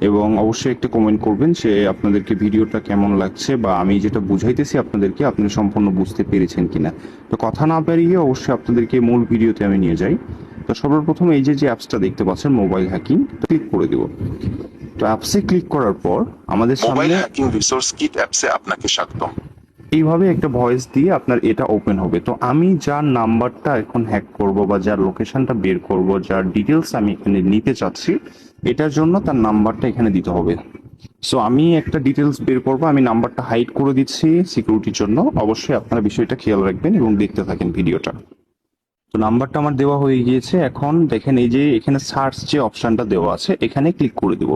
এবং অবশ্যই একটা কমেন্ট করবেন যে আপনাদেরকে ভিডিওটা কেমন লাগছে, বা আমি যেটা বুঝাইতেছি আপনাদেরকে আপনি সম্পূর্ণ বুঝতে পেরেছেন কিনা। তো কথা না বাড়িয়ে অবশ্যই আপনাদেরকে মূল ভিডিওতে আমি নিয়ে যাই। তো সর্বপ্রথম এই যে অ্যাপসটা দেখতে পাচ্ছেন মোবাইল হ্যাকিং, ক্লিক করে দেব। তো অ্যাপসে ক্লিক করার পর আমাদের মোবাইল সামনে হ্যাকিং রিসোর্স কিট অ্যাপসে আপনাকে স্বাগতম। এইভাবে একটা ভয়েস দিয়ে আপনার এটা ওপেন হবে। তো আমি যার নাম্বারটা এখন হ্যাক করব বা যার লোকেশনটা বের করব, যার ডিটেলস আমি এখানে নিতে চাচ্ছি, এটার জন্য তার নাম্বারটা এখানে দিতে হবে। সো আমি একটা ডিটেলস বের করব, আমি নাম্বারটা হাইড করে দিচ্ছি সিকিউরিটির জন্য। অবশ্যই আপনারা বিষয়টা খেয়াল রাখবেন এবং দেখতে থাকেন ভিডিওটা। তো নাম্বারটা আমার দেওয়া হয়ে গিয়েছে। এখন দেখেন এই যে এখানে সার্চ যে অপশনটা দেওয়া আছে এখানে ক্লিক করে দেব।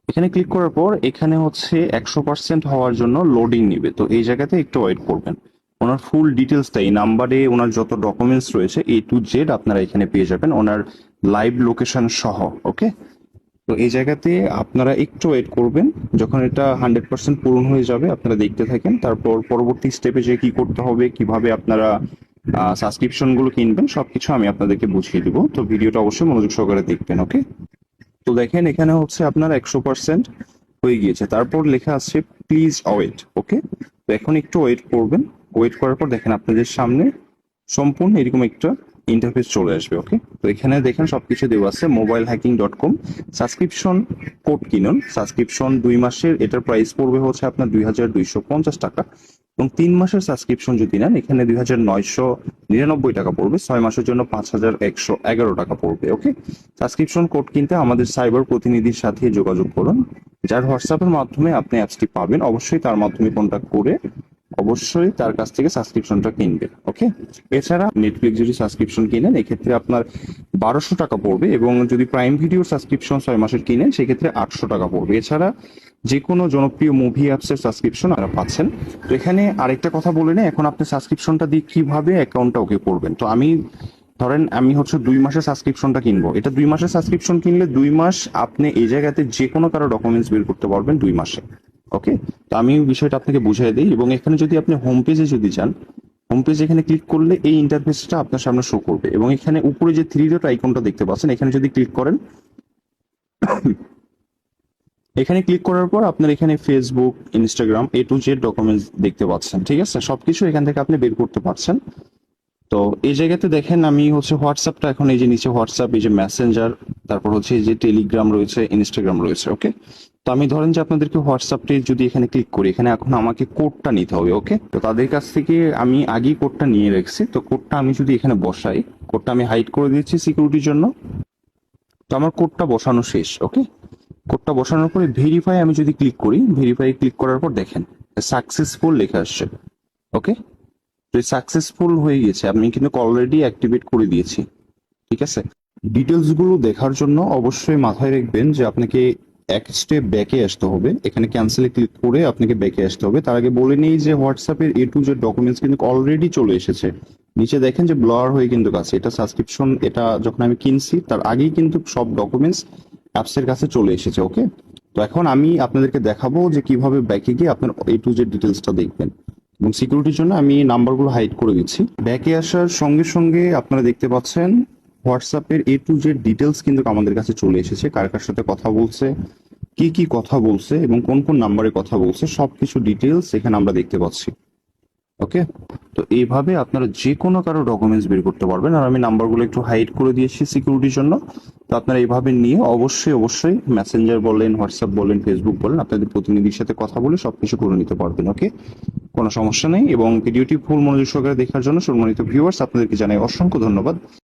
এখানে ক্লিক করার পর এখানে হচ্ছে 100% হওয়ার জন্য লোডিং নিবে। তো এই জায়গাতে একটু ওয়েট করবেন। ওনার ফুল ডিটেলসটা এই নাম্বারে, ওনার যত ডকুমেন্টস রয়েছে A to Z আপনারা এখানে পেয়ে যাবেন, ওনার লাইভ লোকেশন সহ। ওকে, তো এই জায়গাতে আপনারা একটু ওয়েট করবেন। যখন এটা 100% পূরণ হয়ে যাবে আপনারা দেখতে থাকেন। তারপর পরবর্তী স্টেপে যে কি করতে হবে, কিভাবে আপনারা সাবস্ক্রিপশন গুলো কিনবেন, সবকিছু আমি আপনাদেরকে বুঝিয়ে দিব। তো ভিডিওটা অবশ্যই মনোযোগ সহকারে দেখবেন। ওকে, তো দেখেন এখানে হচ্ছে আপনার 100% হয়ে গিয়েছে। তারপর লেখা আছে প্লিজ ওয়েট। ওকে, তো এখন একটু ওয়েট করবেন। ওয়েট করার পর দেখেন আপনাদের সামনে সম্পূর্ণ এরকম একটা ইন্টারফেস চলে আসবে। ওকে, তো এখানে দেখেন সবকিছু দেওয়া আছে। mobilehacking.com সাবস্ক্রিপশন কোড কিনুন। সাবস্ক্রিপশন 2 মাসের, এটার প্রাইস পড়বে হচ্ছে আপনার 2250 টাকা, এবং 3 মাসের সাবস্ক্রিপশন যদি নেন এখানে 2999 টাকা পড়বে। 6 মাসের জন্য 5111 টাকা পড়বে। ওকে, সাবস্ক্রিপশন কোড কিনতে আমাদের সাইবার প্রতিনিধির সাথে যোগাযোগ করুন। যার হোয়াটসঅ্যাপের মাধ্যমে আপনি অ্যাপসটি পাবেন, অবশ্যই তার মাধ্যমে কন্ট্যাক্ট করে অবশ্যই তার কাছ থেকে সাবস্ক্রিপশনটা কিনবেন। ওকে, এছাড়া নেটফ্লিক্স যদি সাবস্ক্রিপশন কিনেন এক্ষেত্রে আপনার 1200 টাকা পড়বে, এবং যদি প্রাইম ভিডিও সাবস্ক্রিপশন 6 মাসের কিনেন সেক্ষেত্রে 800 টাকা পড়বে। এছাড়া যে কোনো জনপ্রিয় মুভি অ্যাপসের সাবস্ক্রিপশন আপনারা পাচ্ছেন। তো এখানে আরেকটা কথা বলে নেই, এখন আপনি সাবস্ক্রিপশনটা দিয়ে কিভাবে অ্যাকাউন্টটা ওকে করবেন। তো আমি ধরেন আমি হচ্ছে 2 মাসের সাবস্ক্রিপশনটা কিনবো। এটা 2 মাসের সাবস্ক্রিপশন কিনলে 2 মাস আপনি এই জায়গাতে যে কোনো কারো ডকুমেন্টস বের করতে পারবেন 2 মাসে। ওকে, তো আমি বিষয়টা আপনাকে বুঝিয়ে দিই। এবং এখানে যদি আপনি হোম পেজে যদি যান, হোম পেজ এখানে ক্লিক করলে এই ইন্টারফেসটা আপনার সামনে শো করবে, এবং এখানে উপরে যে 3 ডট আইকনটা দেখতে পাচ্ছেন এখানে যদি ক্লিক করেন, এখানে ক্লিক করার পর আপনার এখানে Facebook, Instagram, A to Z documents দেখতে পাচ্ছেন। ঠিক আছে, সবকিছু এখান থেকে আপনি বের করতে পারছেন। তো এই জায়গাতে দেখেন আমি হচ্ছে হোয়াটসঅ্যাপটা, এখন এই যে নিচে হোয়াটসঅ্যাপ, এই যে মেসেঞ্জার, তারপর হচ্ছে এই যে টেলিগ্রাম রয়েছে, ইনস্টাগ্রাম রয়েছে। ওকে, তো আমি ধরেন যে আপনাদেরকে হোয়াটসঅ্যাপটি যদি এখানে ক্লিক করি, এখানে এখন আমাকে কোডটা নিতে হবে। ওকে, তো তাদের কাছ থেকে আমি আগেই কোডটা নিয়ে রাখছি। তো কোডটা আমি যদি এখানে বসাই, কোডটা আমি হাইড করে দিচ্ছি সিকিউরিটির জন্য। তো আমার কোডটা বসানো শেষ। ওকে, কোডটা বসানোর পরে ভেরিফাই আমি যদি ক্লিক করি, ভেরিফাই ক্লিক করার পর দেখেন সাকসেসফুল লেখা আসছে। ওকে, তো সাকসেসফুল হয়ে গেছে, আমি কিন্তু অলরেডি অ্যাক্টিভেট করে দিয়েছি। ঠিক আছে, ডিটেলস গুলো দেখার জন্য অবশ্যই মাথায় রাখবেন যে আপনাকে এক স্টেপ ব্যাকে আসতে হবে। এখানে ক্যান্সেলে ক্লিক করে আপনাকে ব্যাকে আসতে হবে। তার আগে বলে নেই যে হোয়াটসঅ্যাপের A to Z ডকুমেন্টস কিন্তু অলরেডি চলে এসেছে। নিচে দেখেন যে ব্লার হয়ে কিন্তু আছে, এটা সাবস্ক্রিপশন, এটা যখন আমি কিনছি তার আগেই কিন্তু সব ডকুমেন্টস অ্যাপসের কাছে চলে এসেছে। ওকে, তো এখন আমি আপনাদেরকে দেখাবো যে কিভাবে ব্যাকে গিয়ে আপনার A to Z ডিটেলসটা দেখবেন। এবং সিকিউরিটির জন্য আমি নাম্বারগুলো হাইড করে দিচ্ছি। ব্যাকে আসার সঙ্গে সঙ্গে আপনারা দেখতে পাচ্ছেন হোয়াটসঅ্যাপের A to Z ডিটেলস কিন্তু আমাদের কাছে চলে এসেছে। কার কার সাথে কথা বলছে, কি কি কথা বলছে, এবং কোন কোন নাম্বারে কথা বলছে, সবকিছু ডিটেলস এখানে আমরা দেখতে পাচ্ছি। ওকে, তো এইভাবে আপনারা যে কোনো কারো ডকুমেন্টস বের করতে পারবেন। আর আমি নাম্বারগুলো একটু হাইড করে দিয়েছি সিকিউরিটির জন্য। তো আপনারা এইভাবে নিয়ে অবশ্যই অবশ্যই মেসেঞ্জার বলেন, হোয়াটসঅ্যাপ বলেন, ফেসবুক বলেন, আপনাদের প্রতিনিধির সাথে কথা বলে সবকিছু করে নিতে পারবেন। ওকে, কোনো সমস্যা নেই। এবং ভিডিওটি ফুল মনোযোগ সহকারে দেখার জন্য সম্মানিত ভিউয়ার্স আপনাদেরকে জানাই অসংখ্য ধন্যবাদ।